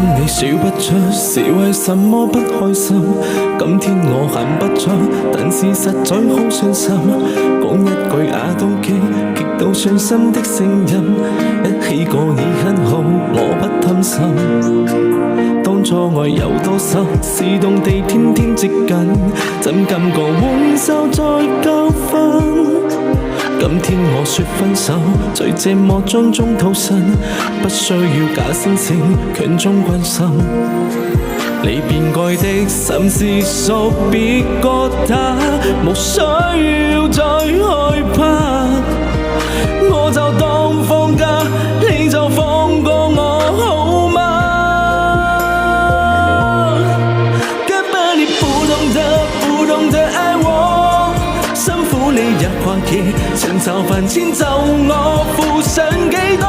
天你說不出是為什麼不開心，今天我喊不出，但是實在好傷心。講一句也都記，極度傷心的聲音，一起過已很好，我不貪心。當初愛有多深，是動地天天接近，怎感覺換手再交分？今天我說分手，在這麼樁中逃生，不需要假惺惺，強裝關心。你變改的心思屬別個他，無需要再害怕。我就當放假，你就放過我好嗎？根本你不懂得愛我，辛苦你也跨越，千找萬千就我付上幾多，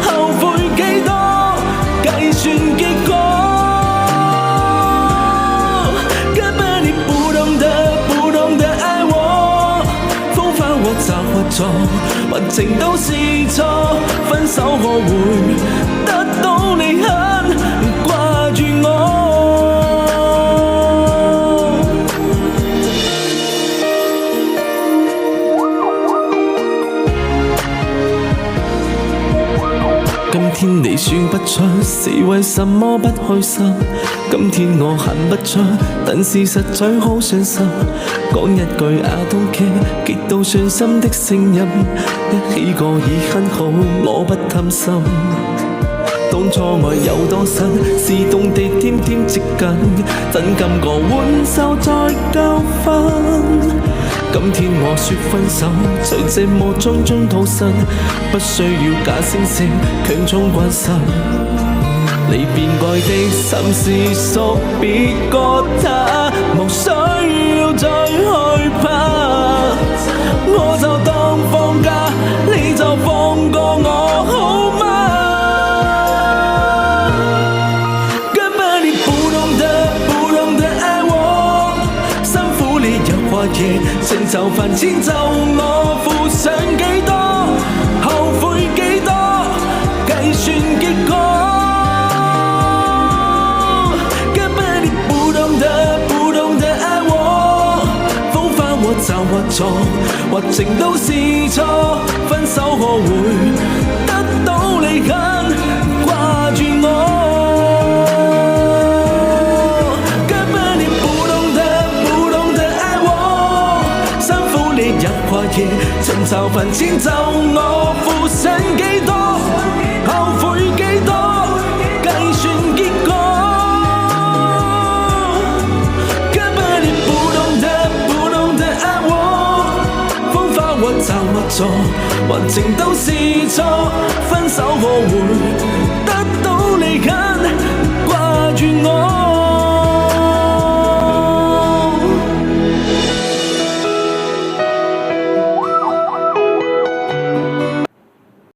後悔幾多，計算結果。根本你不懂得愛我，方法或找或錯，或情都是錯，分手可會得到你很掛住我。今天你說不出是為什麼不開心，今天我喊不出，但是實在好傷心。講一句也都記，極度傷心的聲音，一起過已很好，我不貪心。當初愛有多深，是動地天天接近，怎感覺換手再交分？今天我說分手，在這麼樁中逃生，不需要假惺惺，強裝關心。你變改的心思屬別個他，無需要再害怕。我就當放假，你就放過我好嗎？根本你不懂得愛我，辛苦你又跨越，千就煩千就我付上幾多，後悔幾多，計算結果。找或錯，或情都是錯，分手可會得到你很掛住我？根本你不懂得愛我，辛苦你也跨越，尋找煩千就我付上幾多，後悔幾多，計算結果。找或錯，或情都是錯，分手可會得到你很